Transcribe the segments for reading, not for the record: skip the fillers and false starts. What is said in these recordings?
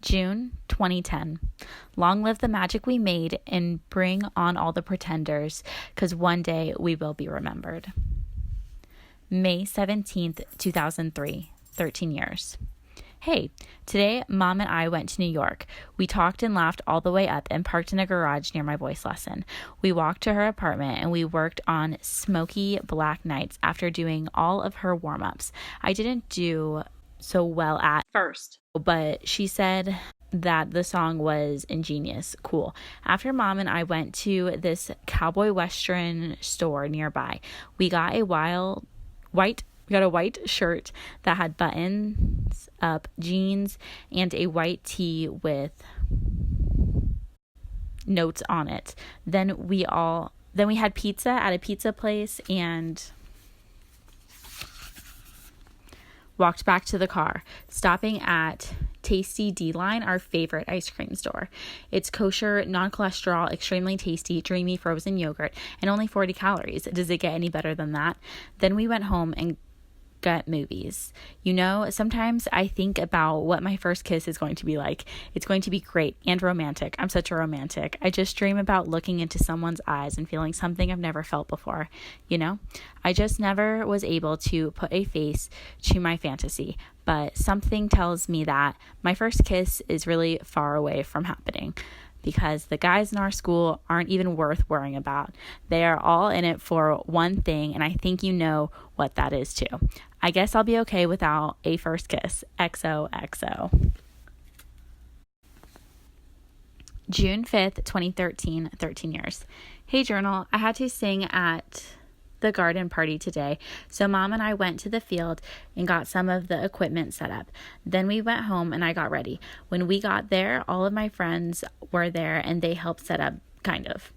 June 2010. Long live the magic we made and bring on all the pretenders, because one day we will be remembered. May 17th, 2003, 13 years. Hey, today Mom and I went to New York. We talked and laughed all the way up and parked in a garage near my voice lesson. We walked to her apartment and we worked on Smoky Black Nights after doing all of her warm-ups. I didn't do so well at first, but she said that the song was ingenious. Cool. After Mom and I went to this cowboy western store nearby, we got a white shirt that had buttons up, jeans, and a white tee with notes on it. Then we had pizza at a pizza place and walked back to the car, stopping at Tasty D-Line, our favorite ice cream store. It's kosher, non-cholesterol, extremely tasty, dreamy frozen yogurt, and only 40 calories. Does it get any better than that? Then we went home and got movies. You know, sometimes I think about what my first kiss is going to be like. It's going to be great and romantic. I'm such a romantic. I just dream about looking into someone's eyes and feeling something I've never felt before. You know, I just never was able to put a face to my fantasy, but something tells me that my first kiss is really far away from happening, because the guys in our school aren't even worth worrying about. They are all in it for one thing, and I think you know what that is too. I guess I'll be okay without a first kiss. XOXO. June 5th, 2013, 13 years. Hey, journal. I had to sing at the garden party today, so Mom and I went to the field and got some of the equipment set up. Then we went home and I got ready. When we got there, all of my friends were there and they helped set up, kind of.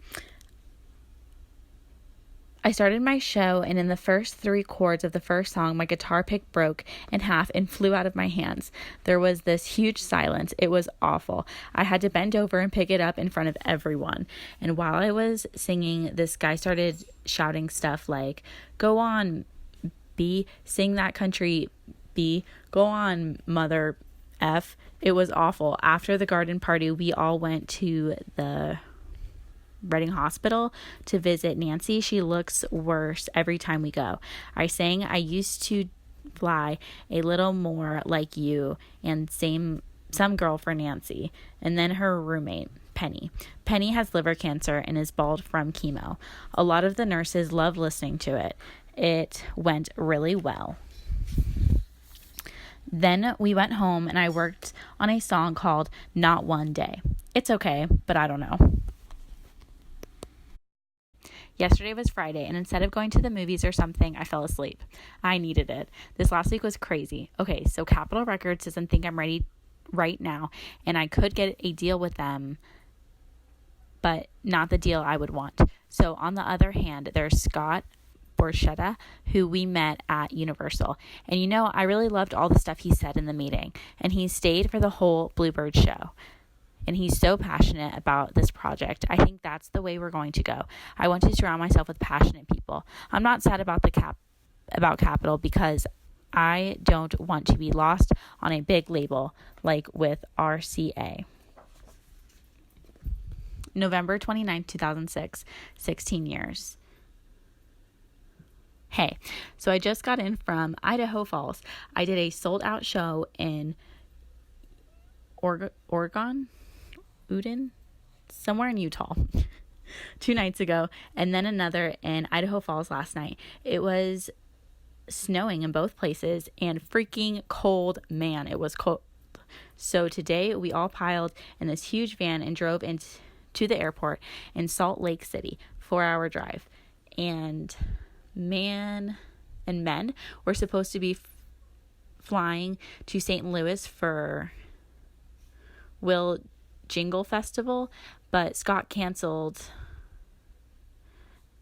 I started my show, and in the first 3 chords of the first song, my guitar pick broke in half and flew out of my hands. There was this huge silence. It was awful. I had to bend over and pick it up in front of everyone. And while I was singing, this guy started shouting stuff like, "Go on, B, sing that country, B, go on, mother F." It was awful. After the garden party, we all went to the Reading Hospital to visit Nancy. She looks worse every time we go. I sang "I used to fly a little more like you" and some girl for Nancy, and then her roommate Penny. Penny has liver cancer and is bald from chemo. A lot of the nurses loved listening to it. It went really well. Then we went home and I worked on a song called "Not One Day." It's okay, but I don't know. Yesterday was Friday, and instead of going to the movies or something, I fell asleep. I needed it. This last week was crazy. Okay, so Capitol Records doesn't think I'm ready right now, and I could get a deal with them, but not the deal I would want. So on the other hand, there's Scott Borchetta, who we met at Universal. And you know, I really loved all the stuff he said in the meeting, and he stayed for the whole Bluebird show. And he's so passionate about this project. I think that's the way we're going to go. I want to surround myself with passionate people. I'm not sad about about Capitol, because I don't want to be lost on a big label like with RCA. November 29th, 2006, 16 years. Hey, so I just got in from Idaho Falls. I did a sold-out show in Oregon, somewhere in Utah 2 nights ago, and then another in Idaho Falls last night. It was snowing in both places and freaking cold. Man, it was cold. So today we all piled in this huge van and drove into the airport in Salt Lake City, 4-hour drive. And men were supposed to be flying to St. Louis for Will Jingle Festival, but Scott canceled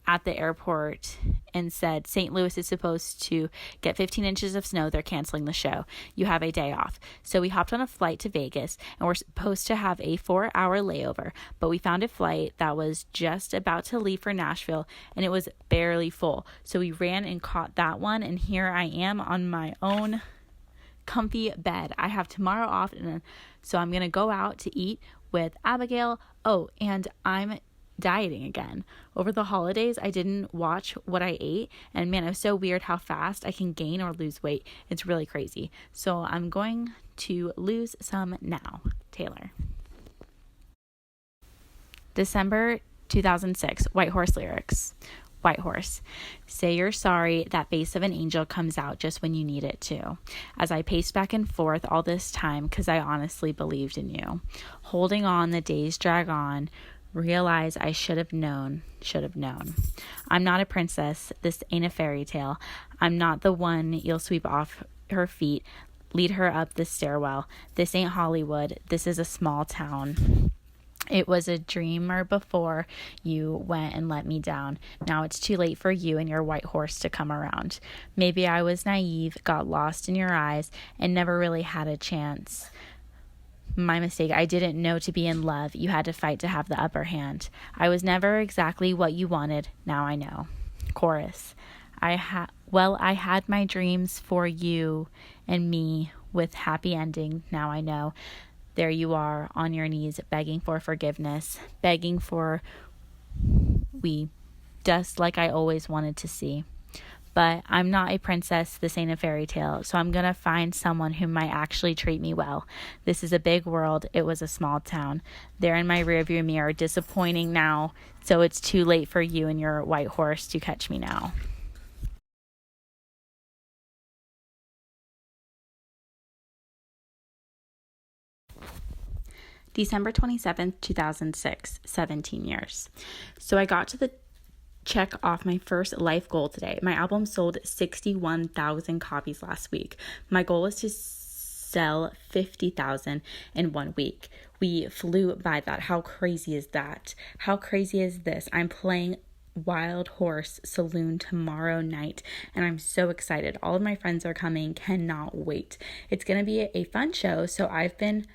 at the airport and said St. Louis is supposed to get 15 inches of snow. They're canceling the show. You have a day off. So we hopped on a flight to Vegas, and we're supposed to have a 4-hour layover, but we found a flight that was just about to leave for Nashville, and it was barely full. So we ran and caught that one, and here I am on my own comfy bed. I have tomorrow off, and so I'm going to go out to eat with Abigail. Oh, and I'm dieting again. Over the holidays, I didn't watch what I ate, and man, it was so weird how fast I can gain or lose weight. It's really crazy. So I'm going to lose some now. Taylor. December 2006, White Horse lyrics. White Horse. Say you're sorry, that face of an angel comes out just when you need it to. As I paced back and forth all this time because I honestly believed in you. Holding on, the days drag on. Realize I should have known. I'm not a princess. This ain't a fairy tale. I'm not the one you'll sweep off her feet, lead her up the stairwell. This ain't Hollywood. This is a small town. It was a dreamer before you went and let me down. Now it's too late for you and your white horse to come around. Maybe I was naive, got lost in your eyes, and never really had a chance. My mistake. I didn't know to be in love. You had to fight to have the upper hand. I was never exactly what you wanted. Now I know. Chorus. I had my dreams for you and me with happy ending. Now I know. There you are on your knees begging for forgiveness, begging for we, just like I always wanted to see. But I'm not a princess, this ain't a fairy tale, so I'm going to find someone who might actually treat me well. This is a big world, it was a small town. There in my rearview mirror, disappointing now, so it's too late for you and your white horse to catch me now. December 27th, 2006, 17 years. So I got to the check off my first life goal today. My album sold 61,000 copies last week. My goal is to sell 50,000 in 1 week. We flew by that. How crazy is that? How crazy is this? I'm playing Wild Horse Saloon tomorrow night, and I'm so excited. All of my friends are coming. Cannot wait. It's going to be a fun show. So I've been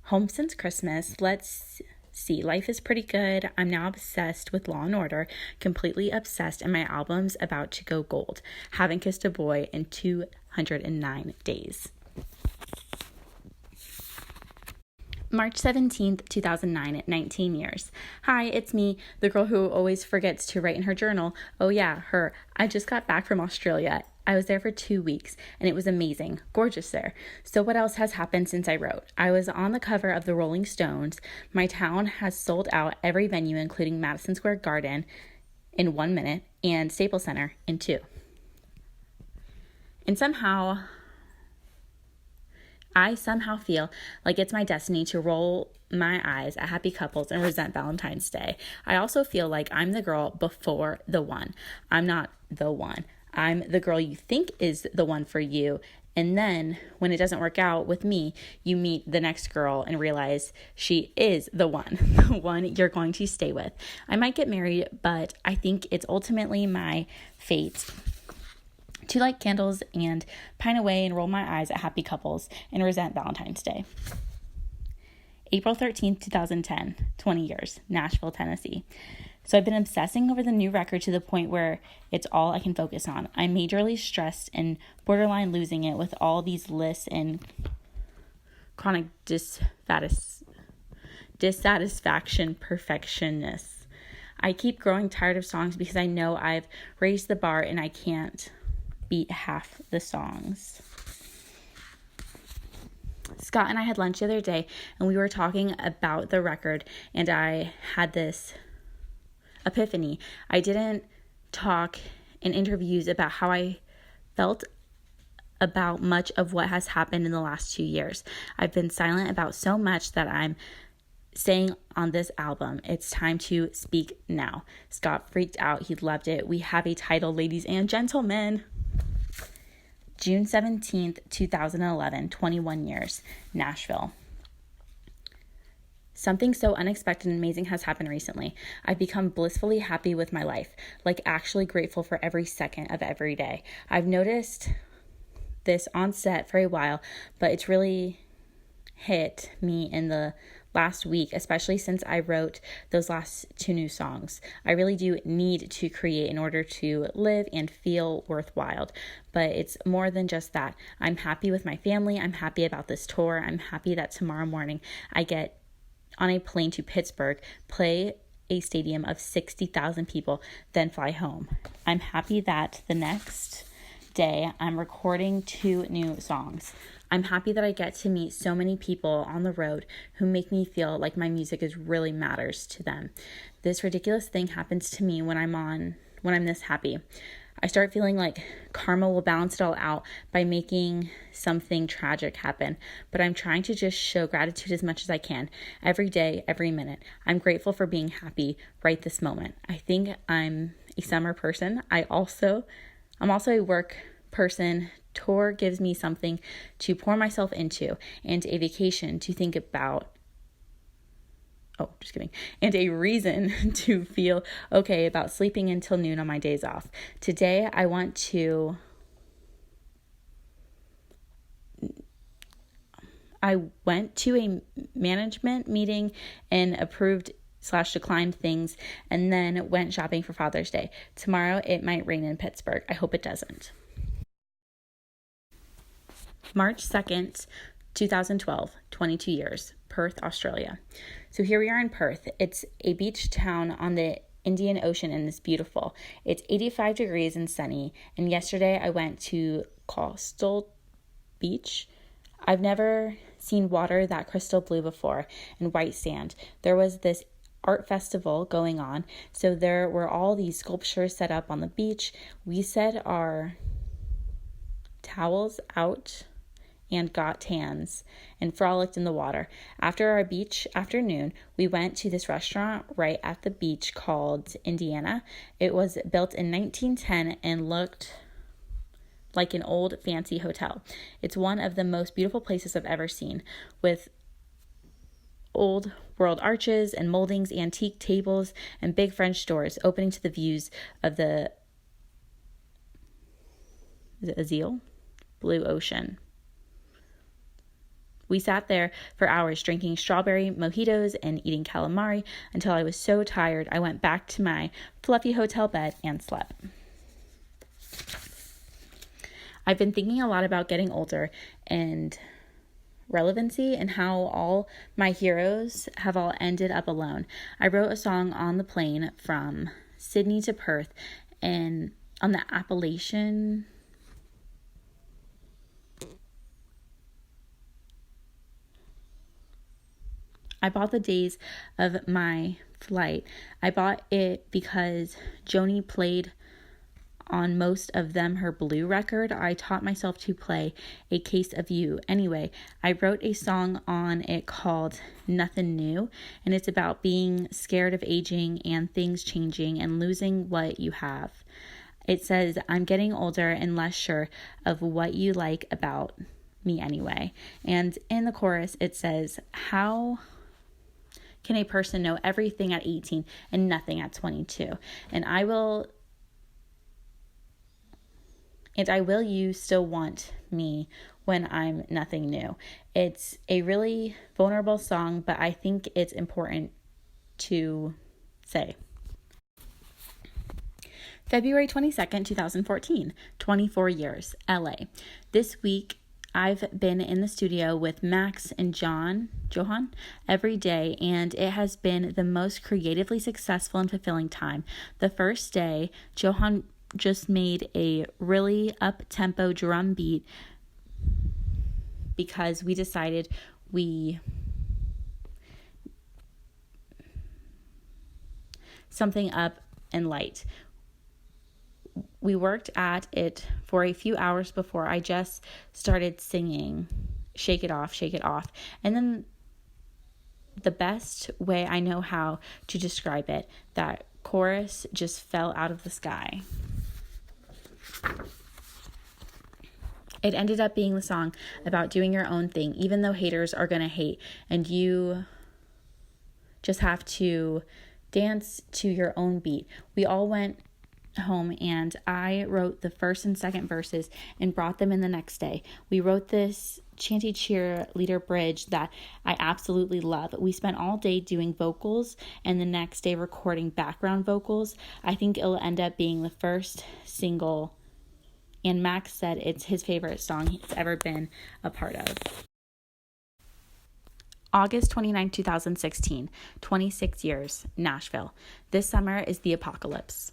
home since Christmas. Let's see. Life is pretty good. I'm now obsessed with Law and Order, completely obsessed, and my album's about to go gold. Haven't kissed a boy in 209 days. March 17th, 2009, at 19 years. Hi, it's me, the girl who always forgets to write in her journal. Oh yeah, her. I just got back from Australia. I was there for 2 weeks, and it was amazing. Gorgeous there. So what else has happened since I wrote? I was on the cover of the Rolling Stones. My town has sold out every venue, including Madison Square Garden, in 1 minute, and Staples Center in 2. And I somehow feel like it's my destiny to roll my eyes at happy couples and resent Valentine's Day. I also feel like I'm the girl before the one. I'm not the one. I'm the girl you think is the one for you. And then when it doesn't work out with me, you meet the next girl and realize she is the one you're going to stay with. I might get married, but I think it's ultimately my fate to light candles and pine away and roll my eyes at happy couples and resent Valentine's Day. April 13th, 2010, 20 years, Nashville, Tennessee. So I've been obsessing over the new record to the point where it's all I can focus on. I'm majorly stressed and borderline losing it with all these lists and chronic dissatisfaction perfectionists. I keep growing tired of songs because I know I've raised the bar and I can't beat half the songs. Scott and I had lunch the other day and we were talking about the record, and I had this epiphany. I didn't talk in interviews about how I felt about much of what has happened in the last 2 years. I've been silent about so much that I'm saying on this album. It's time to speak now. Scott freaked out. He loved it. We have a title, ladies and gentlemen. June 17th, 2011, 21 years, Nashville. Something so unexpected and amazing has happened recently. I've become blissfully happy with my life, like actually grateful for every second of every day. I've noticed this on set for a while, but it's really hit me in the last week, especially since I wrote those last 2 new songs. I really do need to create in order to live and feel worthwhile. But it's more than just that. I'm happy with my family. I'm happy about this tour. I'm happy that tomorrow morning I get on a plane to Pittsburgh, play a stadium of 60,000 people, then fly home. I'm happy that the next day I'm recording 2 new songs. I'm happy that I get to meet so many people on the road who make me feel like my music really matters to them. This ridiculous thing happens to me when I'm this happy. I start feeling like karma will balance it all out by making something tragic happen. But I'm trying to just show gratitude as much as I can, every day, every minute. I'm grateful for being happy right this moment. I think I'm a summer person. I'm also a work person. Tour gives me something to pour myself into and a vacation to think about. Oh, just kidding. And a reason to feel okay about sleeping until noon on my days off. Today, I went to a management meeting and approved/declined things, and then went shopping for Father's Day. Tomorrow, it might rain in Pittsburgh. I hope it doesn't. March 2nd, 2012, 22 years, Perth, Australia. So here we are in Perth. It's a beach town on the Indian Ocean and it's beautiful. It's 85 degrees and sunny. And yesterday I went to Coastal Beach. I've never seen water that crystal blue before and white sand. There was this art festival going on. So there were all these sculptures set up on the beach. We set our towels out and got tans and frolicked in the water. After our beach afternoon, we went to this restaurant right at the beach called Indiana. It was built in 1910 and looked like an old fancy hotel. It's one of the most beautiful places I've ever seen, with old world arches and moldings, antique tables, and big French doors opening to the views of the Azale blue ocean. We sat there for hours drinking strawberry mojitos and eating calamari until I was so tired I went back to my fluffy hotel bed and slept. I've been thinking a lot about getting older and relevancy and how all my heroes have all ended up alone. I wrote a song on the plane from Sydney to Perth and on the Appalachian I bought the days of my flight. I bought it because Joni played on most of them her blue record. I taught myself to play A Case of You. Anyway, I wrote a song on it called Nothing New, and it's about being scared of aging and things changing and losing what you have. It says, I'm getting older and less sure of what you like about me anyway. And in the chorus, it says, how can a person know everything at 18 and nothing at 22? And I will you still want me when I'm nothing new? It's a really vulnerable song, but I think it's important to say. February 22nd, 2014, 24 years, LA. This week, I've been in the studio with Max and Johan every day, and it has been the most creatively successful and fulfilling time. The first day, Johan just made a really up-tempo drum beat because we decided something up and light. We worked at it for a few hours before I just started singing Shake It Off, Shake It Off. And then the best way I know how to describe it, that chorus just fell out of the sky. It ended up being the song about doing your own thing, even though haters are going to hate, and you just have to dance to your own beat. We all went home and I wrote the first and second verses and brought them in the next day. We wrote this chanty cheerleader bridge that I absolutely love. We spent all day doing vocals and the next day recording background vocals. I think it'll end up being the first single, and Max said it's his favorite song he's ever been a part of. August 29, 2016, 26 years, Nashville. This summer is the apocalypse.